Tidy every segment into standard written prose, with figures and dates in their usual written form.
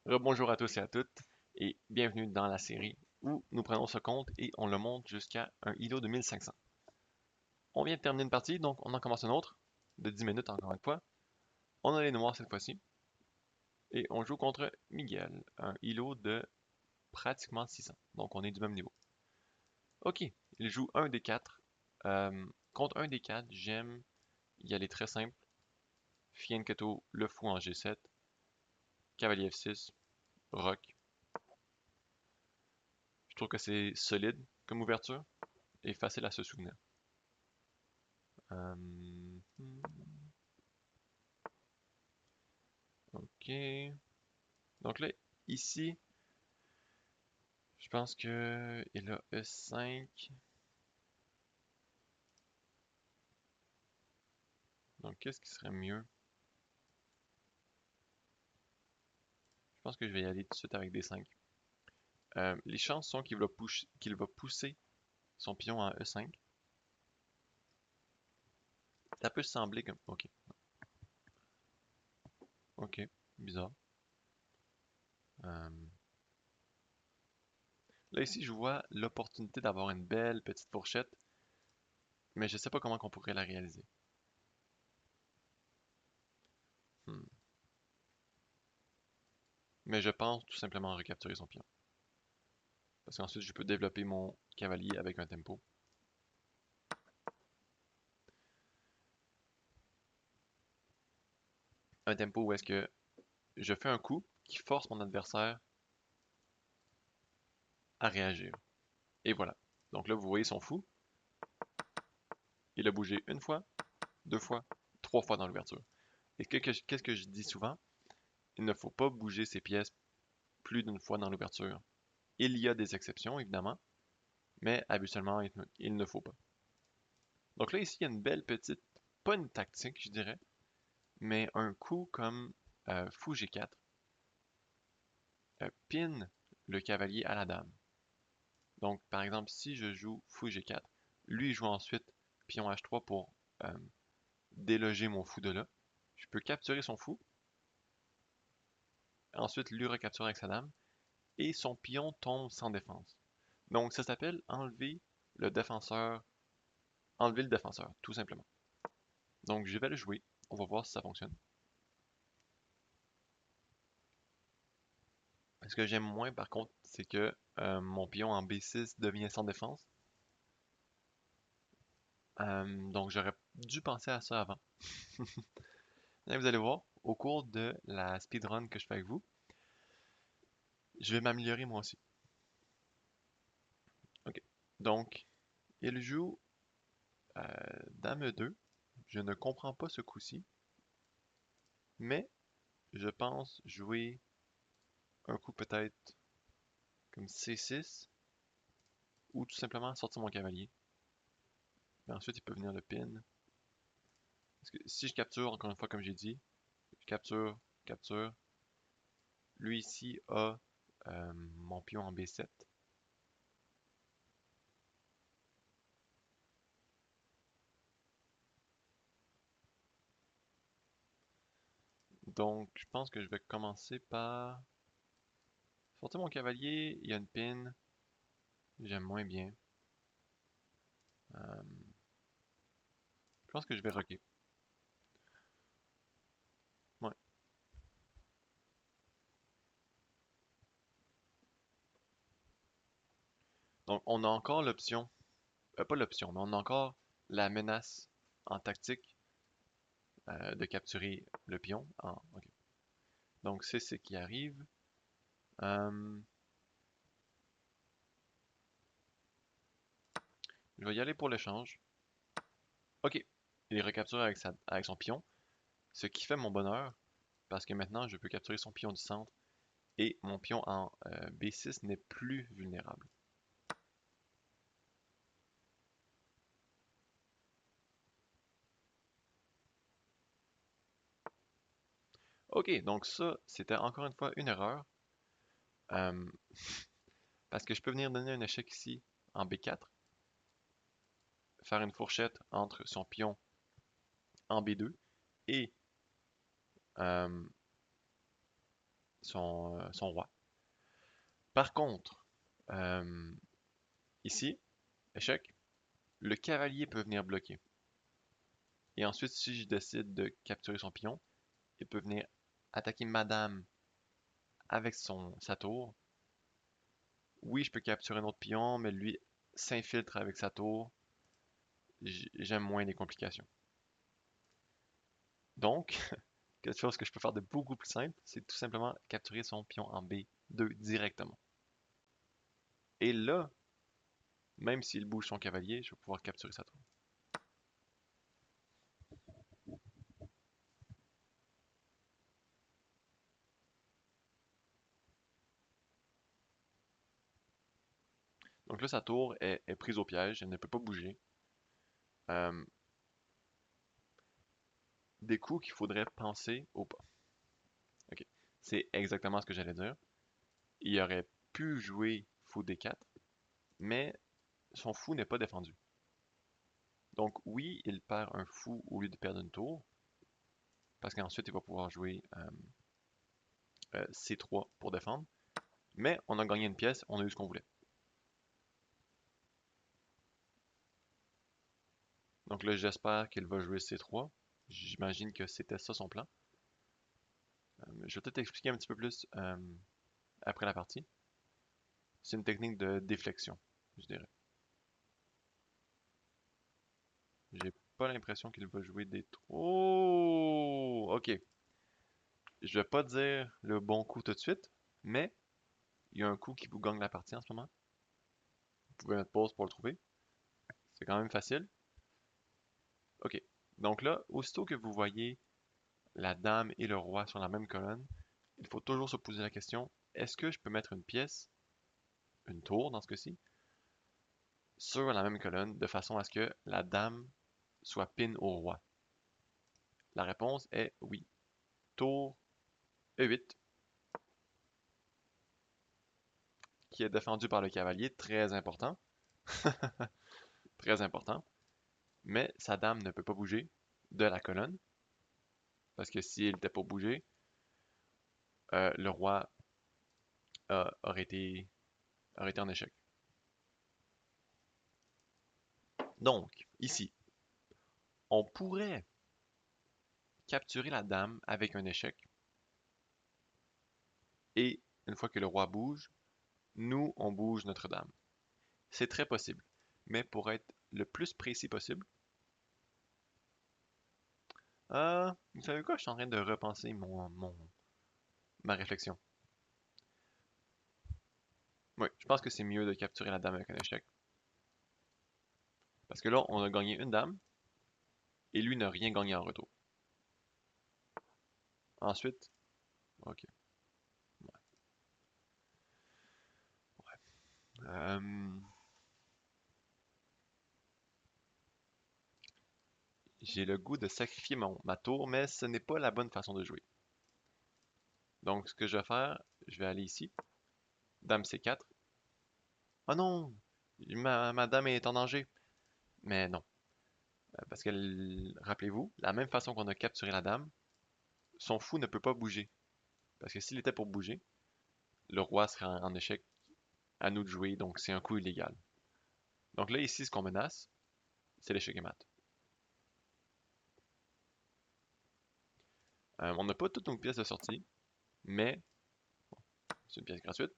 Rebonjour à tous et à toutes, et bienvenue dans la série où nous prenons ce compte et on le monte jusqu'à un ILO de 1500. On vient de terminer une partie, donc on en commence une autre, de 10 minutes encore une fois. On a les noirs cette fois-ci, et on joue contre Miguel, un ILO de pratiquement 600, donc on est du même niveau. Ok, il joue un des 4. Contre un des 4, j'aime y aller très simple. Fianchetto, le fou en G7, cavalier F6, roc. Je trouve que c'est solide comme ouverture et facile à se souvenir. Euh, Ok. Donc là, ici, je pense que il a E5. Donc qu'est-ce qui serait mieux? Je pense que je vais y aller tout de suite avec D5. Les chances sont qu'il va pousser son pion à E5. Ça peut sembler comme... Ok. Ok. Bizarre. Euh, Là, ici, je vois l'opportunité d'avoir une belle petite fourchette, mais je sais pas comment on pourrait la réaliser. Hmm. Mais je pense tout simplement recapturer son pion. Parce qu'ensuite, je peux développer mon cavalier avec un tempo. Un tempo où est-ce que je fais un coup qui force mon adversaire à réagir. Et voilà. Donc là, vous voyez son fou. Il a bougé une fois, deux fois, trois fois dans l'ouverture. Et qu'est-ce que je dis souvent? Il ne faut pas bouger ses pièces plus d'une fois dans l'ouverture. Il y a des exceptions, évidemment, mais habituellement, il ne faut pas. Donc là, ici, il y a une belle petite, pas une tactique, je dirais, mais un coup comme fou G4, pin le cavalier à la dame. Donc, par exemple, si je joue fou G4, lui joue ensuite pion H3 pour euh, déloger mon fou de là. Je peux capturer son fou, ensuite lui recapturer avec sa dame, et son pion tombe sans défense. Donc ça s'appelle le défenseur, enlever le défenseur, tout simplement. Donc je vais le jouer, on va voir si ça fonctionne. Ce que j'aime moins par contre, c'est que mon pion en B6 devient sans défense. Donc j'aurais dû penser à ça avant. Et vous allez voir, au cours de la speedrun que je fais avec vous, je vais m'améliorer moi aussi. Ok. Donc, il joue euh, Dame 2. Je ne comprends pas ce coup-ci, mais je pense jouer un coup peut-être comme C6 ou tout simplement sortir mon cavalier. Mais ensuite, il peut venir le pin. Parce que si je capture, encore une fois, comme j'ai dit, je capture, capture. Lui ici a mon pion en B7. Donc, je pense que je vais commencer par sortir mon cavalier. Il y a une pin. J'aime moins bien. Euh, je pense que je vais rocker. Ouais. Donc, on a encore l'option. Pas l'option, mais on a encore la menace en tactique de capturer le pion. Ok. Donc, c'est ce qui arrive. Euh, je vais y aller pour l'échange. Ok. Il recapture avec son pion, ce qui fait mon bonheur, parce que maintenant, je peux capturer son pion du centre et mon pion en B6 n'est plus vulnérable. Ok, donc ça, c'était encore une fois une erreur, euh, parce que je peux venir donner un échec ici en B4, faire une fourchette entre son pion en B2 et euh, son roi. Par contre, ici, échec, le cavalier peut venir bloquer. Et ensuite, si je décide de capturer son pion, il peut venir attaquer madame avec sa tour. Oui, je peux capturer un autre pion, mais lui s'infiltre avec sa tour. J'aime moins les complications. Donc, quelque chose que je peux faire de beaucoup plus simple, c'est tout simplement capturer son pion en B2 directement. Et là, même s'il bouge son cavalier, je vais pouvoir capturer sa tour. Donc là, sa tour est prise au piège, elle ne peut pas bouger. Euh, des coups qu'il faudrait penser au pas. Ok, c'est exactement ce que j'allais dire. Il aurait pu jouer fou D4, mais son fou n'est pas défendu. Donc oui, il perd un fou au lieu de perdre une tour, parce qu'ensuite il va pouvoir jouer C3 pour défendre. Mais on a gagné une pièce, on a eu ce qu'on voulait. Donc là, j'espère qu'il va jouer C3. J'imagine que c'était ça son plan. Je vais peut-être expliquer un petit peu plus après la partie. C'est une technique de déflexion, je dirais. J'ai pas l'impression qu'il va jouer des... Oh! Ok. Je vais pas dire le bon coup tout de suite, mais il y a un coup qui vous gagne la partie en ce moment. Vous pouvez mettre pause pour le trouver. C'est quand même facile. Ok. Donc là, aussitôt que vous voyez la dame et le roi sur la même colonne, il faut toujours se poser la question, est-ce que je peux mettre une pièce, une tour dans ce cas-ci, sur la même colonne de façon à ce que la dame soit pin au roi? La réponse est oui. Tour E8, qui est défendu par le cavalier, très important. Très important. Mais sa dame ne peut pas bouger de la colonne, parce que s'il n'était pas bougé, le roi aurait été en échec. Donc, ici, on pourrait capturer la dame avec un échec, et une fois que le roi bouge, nous, on bouge notre dame. C'est très possible. Mais pour être le plus précis possible, vous savez quoi? Je suis en train de repenser ma réflexion. Oui, je pense que c'est mieux de capturer la dame avec un échec. Parce que là, on a gagné une dame, et lui n'a rien gagné en retour. Ensuite, ok. Euh, j'ai le goût de sacrifier ma tour, mais ce n'est pas la bonne façon de jouer. Donc, ce que je vais faire, je vais aller ici. Dame C4. Oh non! Ma dame est en danger. Mais non. Parce que, rappelez-vous, la même façon qu'on a capturé la dame, son fou ne peut pas bouger. Parce que s'il était pour bouger, le roi serait en échec, à nous de jouer, donc c'est un coup illégal. Donc là, ici, ce qu'on menace, c'est l'échec et mat. On n'a pas toutes nos pièces de sortie, mais c'est une pièce gratuite.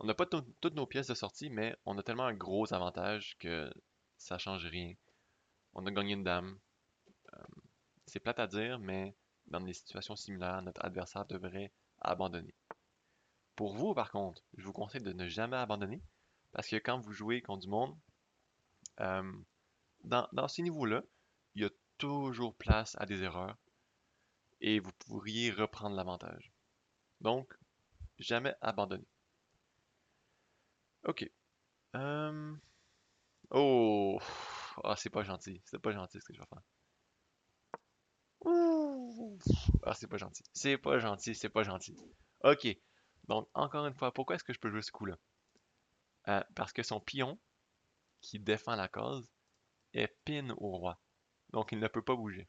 On n'a pas toutes nos pièces de sortie, mais on a tellement un gros avantage que ça change rien. On a gagné une dame. Euh, c'est plate à dire, mais dans des situations similaires, notre adversaire devrait abandonner. Pour vous, par contre, je vous conseille de ne jamais abandonner, parce que quand vous jouez contre du monde, euh, dans ces niveaux-là, il y a toujours place à des erreurs et vous pourriez reprendre l'avantage. Donc, jamais abandonner. Ok. Euh, Oh! Ah, c'est pas gentil. C'est pas gentil ce que je vais faire. Ouh! Ah, c'est pas gentil. C'est pas gentil, c'est pas gentil. Ok. Donc, encore une fois, pourquoi est-ce que je peux jouer ce coup-là? Parce que son pion, qui défend la cause, est pin au roi. Donc, il ne peut pas bouger.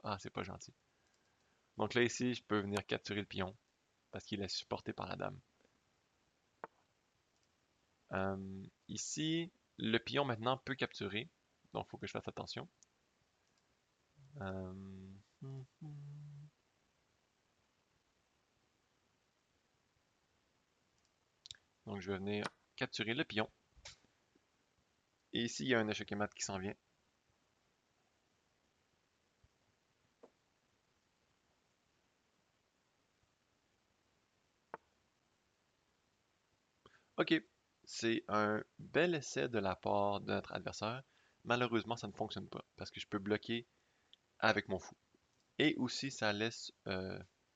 Ah, c'est pas gentil. Donc là, ici, je peux venir capturer le pion. parce qu'il est supporté par la dame. Ici, le pion maintenant peut capturer, donc il faut que je fasse attention. Euh, Donc je vais venir capturer le pion. Et ici, il y a un échec et mat qui s'en vient. Ok, c'est un bel essai de la part de notre adversaire. Malheureusement, ça ne fonctionne pas parce que je peux bloquer avec mon fou. Et aussi, ça laisse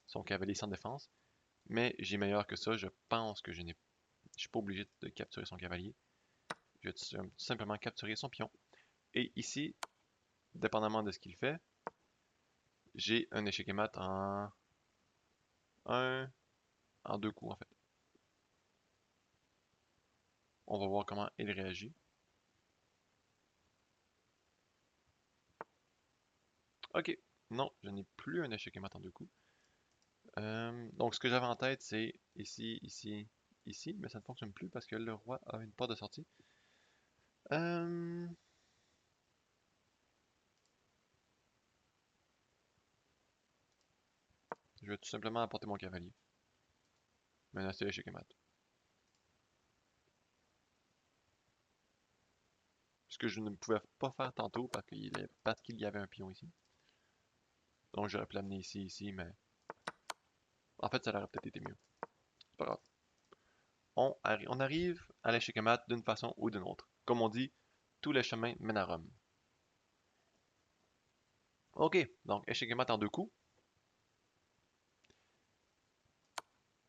son cavalier sans défense. Mais j'ai meilleur que ça. Je pense que je suis pas obligé de capturer son cavalier. Je vais tout simplement capturer son pion. Et ici, dépendamment de ce qu'il fait, j'ai un échec et mat en deux coups en fait. On va voir comment il réagit. Ok, non, je n'ai plus un échec et mat en deux coups. Donc ce que j'avais en tête, c'est ici, ici, ici, mais ça ne fonctionne plus parce que le roi a une porte de sortie. Euh, je vais tout simplement apporter mon cavalier. Menacer l'échec et mat. Ce que je ne pouvais pas faire tantôt parce qu'il y avait un pion ici. Donc j'aurais pu l'amener ici, mais en fait ça aurait peut-être été mieux. C'est pas grave. On arrive à l'échec et mat d'une façon ou d'une autre. Comme on dit, tous les chemins mènent à Rome. Ok, donc échec et mat en deux coups.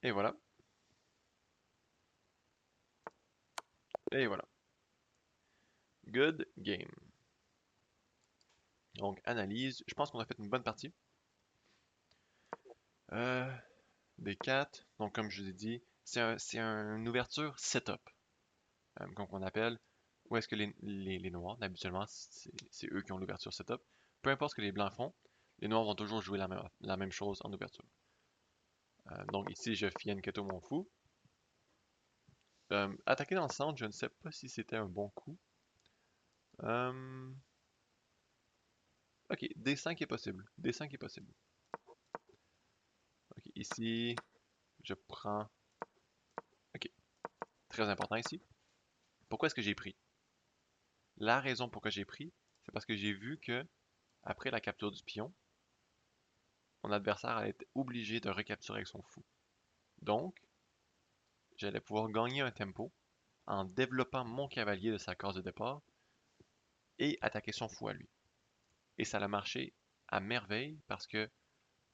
Et voilà. Et voilà. Good game. Donc analyse. Je pense qu'on a fait une bonne partie. Euh, des 4. Donc comme je vous ai dit, c'est une ouverture setup. Comme on appelle. Où est-ce que les noirs, habituellement, c'est eux qui ont l'ouverture setup. Peu importe ce que les blancs font, les noirs vont toujours jouer la même chose en ouverture. Donc ici, je fienne keto mon fou. Attaquer dans le centre, je ne sais pas si c'était un bon coup. Ok, D5 est possible. D5 est possible. Ok, ici, je prends... Ok, très important ici. Pourquoi est-ce que j'ai pris? La raison pourquoi j'ai pris, c'est parce que j'ai vu que, après la capture du pion, mon adversaire allait être obligé de recapturer avec son fou. Donc, j'allais pouvoir gagner un tempo en développant mon cavalier de sa case de départ et attaquer son fou à lui. Et ça a marché à merveille parce que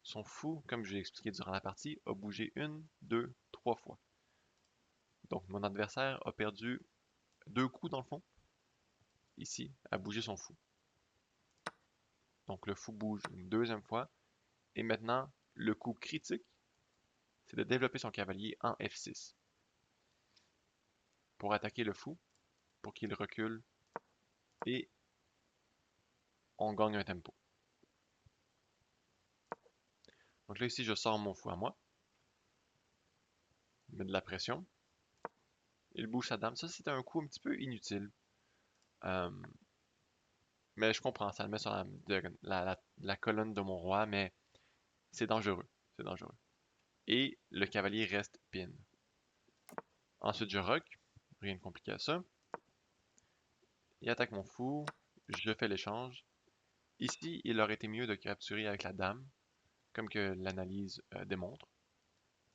son fou, comme je l'ai expliqué durant la partie, a bougé une, deux, trois fois. Donc mon adversaire a perdu deux coups dans le fond, ici, à bouger son fou. Donc le fou bouge une deuxième fois. Et maintenant, le coup critique, c'est de développer son cavalier en F6 pour attaquer le fou, pour qu'il recule et on gagne un tempo. Donc là ici, je sors mon fou à moi, je mets de la pression, il bouge sa dame. Ça, c'était un coup un petit peu inutile. Euh, mais je comprends, ça le met sur la colonne de mon roi, mais c'est dangereux. C'est dangereux. Et le cavalier reste pin. Ensuite, je rock. Rien de compliqué à ça. Il attaque mon fou. Je fais l'échange. Ici, il aurait été mieux de capturer avec la dame, comme que l'analyse démontre.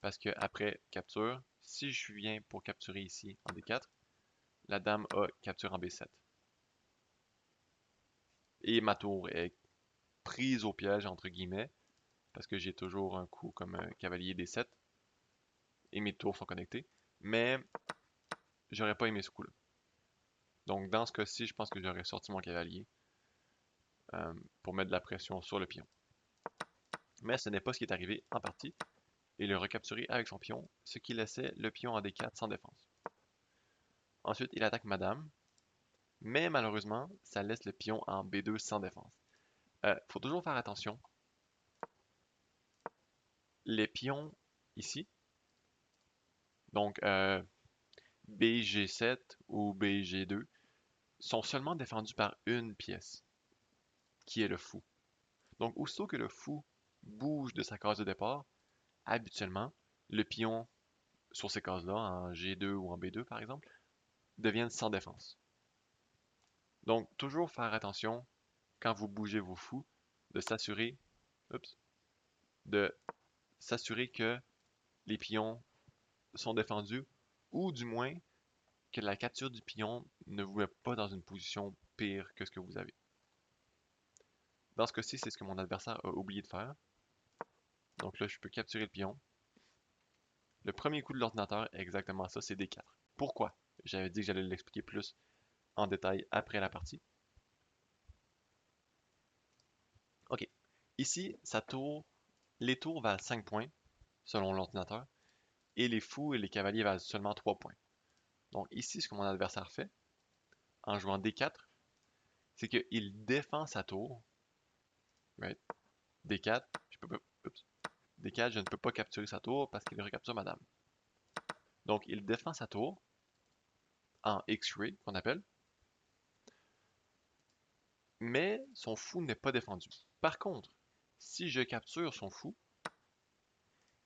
Parce que après capture, si je viens pour capturer ici en D4, la dame a capture en B7. Et ma tour est prise au piège, entre guillemets, parce que j'ai toujours un coup comme un cavalier D7, et mes tours sont connectés. Mais j'aurais pas aimé ce coup-là. Donc dans ce cas-ci, je pense que j'aurais sorti mon cavalier pour mettre de la pression sur le pion. Mais ce n'est pas ce qui est arrivé en partie. Il le recapturé avec son pion, ce qui laissait le pion en D4 sans défense. Ensuite, il attaque madame, mais malheureusement, ça laisse le pion en B2 sans défense. Faut toujours faire attention. Les pions ici. Donc, BG7 ou BG2 sont seulement défendus par une pièce, qui est le fou. Donc, aussitôt que le fou bouge de sa case de départ, habituellement, le pion sur ces cases-là, en G2 ou en B2 par exemple, deviennent sans défense. Donc, toujours faire attention, quand vous bougez vos fous, de s'assurer, de s'assurer que les pions sont défendus, ou du moins que la capture du pion ne vous met pas dans une position pire que ce que vous avez. Dans ce cas-ci, c'est ce que mon adversaire a oublié de faire. Donc là, je peux capturer le pion. Le premier coup de l'ordinateur est exactement ça, c'est D4. Pourquoi? J'avais dit que j'allais l'expliquer plus en détail après la partie. Ok. Ici, les tours valent 5 points, selon l'ordinateur, et les fous et les cavaliers valent seulement 3 points. Donc ici, ce que mon adversaire fait, en jouant D4, c'est qu'il défend sa tour. Right? D4, D4, je ne peux pas capturer sa tour parce qu'il recapture ma dame. Donc, il défend sa tour en X-ray, qu'on appelle, mais son fou n'est pas défendu. Par contre, si je capture son fou,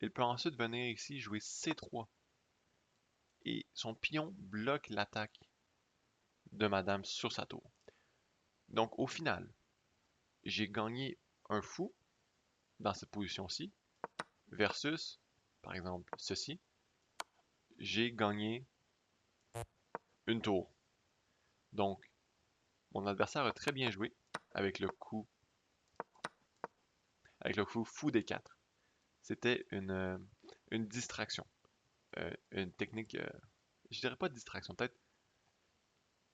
il peut ensuite venir ici jouer C3 et son pion bloque l'attaque de ma dame sur sa tour. Donc, au final, j'ai gagné un fou dans cette position-ci versus, par exemple, ceci. J'ai gagné une tour. Donc, mon adversaire a très bien joué avec le coup fou D4. C'était une distraction. Une technique, je dirais pas de distraction, peut-être.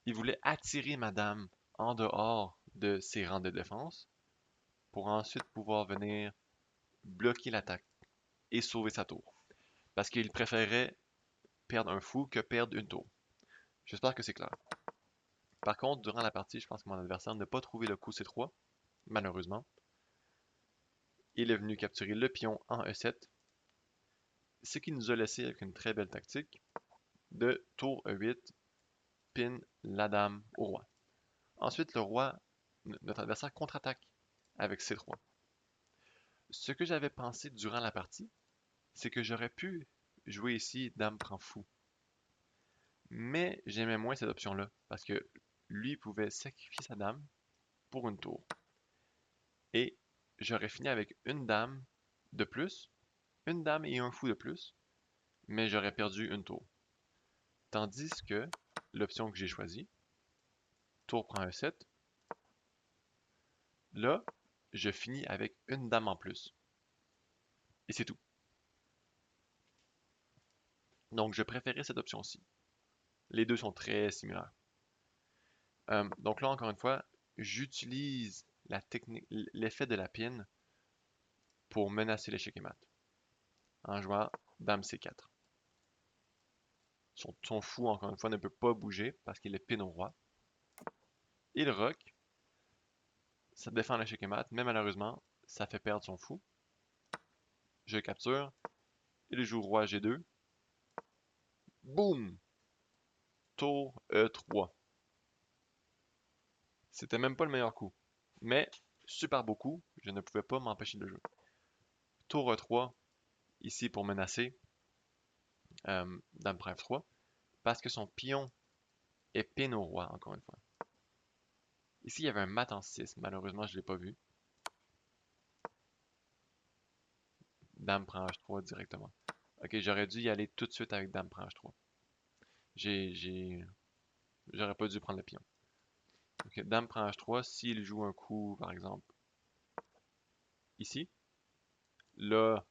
Il voulait attirer madame en dehors de ses rangs de défense pour ensuite pouvoir venir bloquer l'attaque et sauver sa tour. Parce qu'il préférait perdre un fou que perdre une tour. J'espère que c'est clair. Par contre, durant la partie, je pense que mon adversaire n'a pas trouvé le coup C3, malheureusement. Il est venu capturer le pion en E7, ce qui nous a laissé avec une très belle tactique de tour E8, pin la dame au roi. Ensuite, le roi, notre adversaire contre-attaque avec C3. Ce que j'avais pensé durant la partie, c'est que j'aurais pu jouer ici dame prend fou. Mais j'aimais moins cette option-là, parce que lui pouvait sacrifier sa dame pour une tour. Et j'aurais fini avec une dame de plus, une dame et un fou de plus, mais j'aurais perdu une tour. Tandis que l'option que j'ai choisie, tour prend un 7, là, je finis avec une dame en plus. Et c'est tout. Donc je préférais cette option-ci. Les deux sont très similaires. Donc là, encore une fois, j'utilise la technique, l'effet de la pin pour menacer l'échec et mat en jouant dame C4. Son fou, encore une fois, ne peut pas bouger parce qu'il est pin au roi. Il rock, ça défend l'échec et mat, mais malheureusement, ça fait perdre son fou. Je capture, il joue roi G2. Boum! Tour E3. C'était même pas le meilleur coup. Mais, super beau coup, je ne pouvais pas m'empêcher de jouer. Tour E3, ici pour menacer, dame prend F3, parce que son pion est pin au roi, encore une fois. Ici, il y avait un mat en 6, malheureusement, je ne l'ai pas vu. Dame prend H3 directement. Ok, j'aurais dû y aller tout de suite avec dame prend H3. J'aurais pas dû prendre le pion. Ok, dame prend H3, s'il joue un coup, par exemple, ici, là,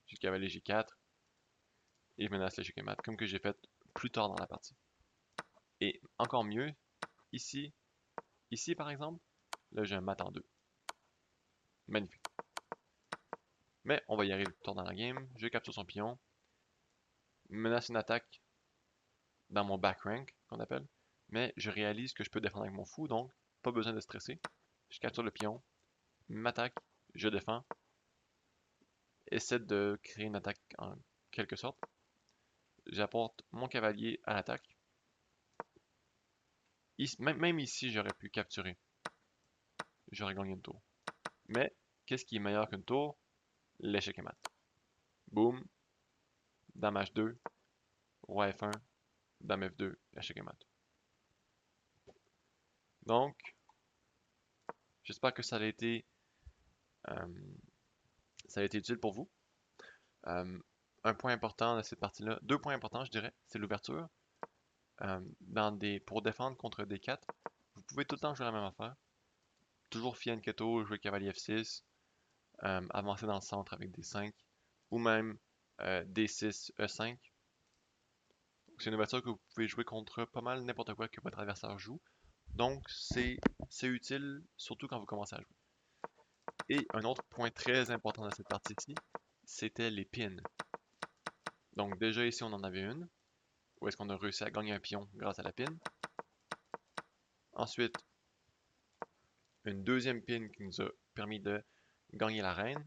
j'ai cavalier G4, et je menace le checkmate, comme que j'ai fait plus tard dans la partie. Et encore mieux, ici, par exemple, là j'ai un mat en 2. Magnifique. Mais on va y arriver plus tard dans la game. Je capture son pion, menace une attaque dans mon back rank, qu'on appelle, mais je réalise que je peux défendre avec mon fou, donc pas besoin de stresser. Je capture le pion, m'attaque, je défends, essaie de créer une attaque quelque sorte. J'apporte mon cavalier à l'attaque. Même ici, j'aurais pu capturer. J'aurais gagné une tour. Mais, qu'est-ce qui est meilleur qu'une tour? L'échec et mat. Boum. Dame H2. Roi F1. Dame F2. Échec et mat. Donc, j'espère que euh, ça a été utile pour vous. Un point important de cette partie-là, deux points importants, je dirais, c'est l'ouverture. Pour défendre contre D4, vous pouvez tout le temps jouer la même affaire. Toujours fier Keto, jouer cavalier F6, avancer dans le centre avec D5, ou même D6, E5. C'est une ouverture que vous pouvez jouer contre pas mal n'importe quoi que votre adversaire joue. Donc c'est utile, surtout quand vous commencez à jouer. Et un autre point très important de cette partie-ci, c'était les pins. Donc déjà ici on en avait une, où est-ce qu'on a réussi à gagner un pion grâce à la pin. Ensuite, une deuxième pin qui nous a permis de gagner la reine.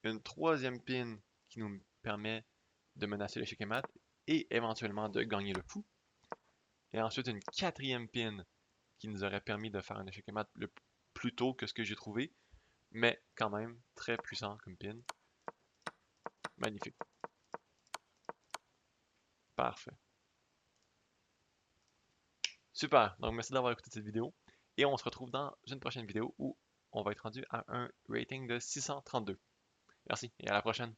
Une troisième pin qui nous permet de menacer l'échec et mat et éventuellement de gagner le fou. Et ensuite une quatrième pin qui nous aurait permis de faire un échec et mat plus tôt que ce que j'ai trouvé, mais quand même très puissant comme pin. Magnifique. Parfait. Super, donc merci d'avoir écouté cette vidéo et on se retrouve dans une prochaine vidéo où on va être rendu à un rating de 632. Merci et à la prochaine.